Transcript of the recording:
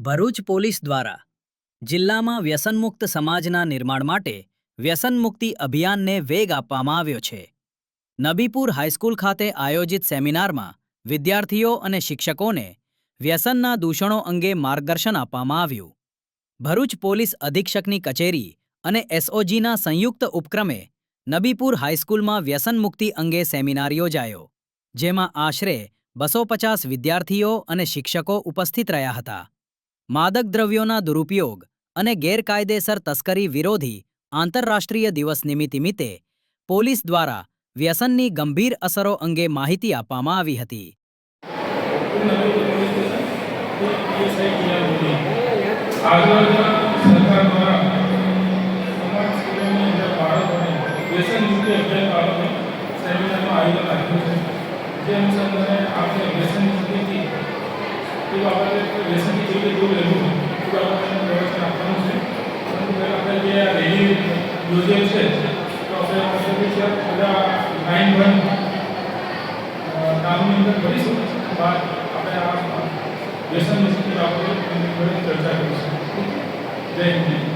Bharuch police દ્વારા જિલ્લામાં વ્યસનમુક્ત સમાજના નિર્માણ માટે વ્યસનમુક્તિ અભિયાનને વેગ આપવામાં આવ્યો છે. નબીપુર હાઈસ્કૂલ ખાતે આયોજિત સેમિનારમાં વિદ્યાર્થીઓ અને શિક્ષકોને વ્યસનના દૂષણો અંગે માર્ગદર્શન આપવામાં આવ્યું. ભરૂચ પોલીસ અધિક્ષકની કચેરી અને એસઓજીના સંયુક્ત ઉપક્રમે નબીપુર હાઈસ્કૂલમાં વ્યસનમુક્તિ અંગે સેમિનાર યોજાયો, જેમાં આશરે 250 વિદ્યાર્થીઓ અને શિક્ષકો ઉપસ્થિત રહ્યા હતા. માદક દ્રવ્યોના દુરુપયોગ અને ગેરકાયદેસર તસ્કરી વિરોધી આંતરરાષ્ટ્રીય દિવસ નિમિત્તે પોલીસ દ્વારા વ્યસનની ગંભીર અસરો અંગે માહિતી આપવામાં આવી હતી. વ્યસન મુક્તિ બાબતે ચર્ચા કરીશું. જય હિન્દ.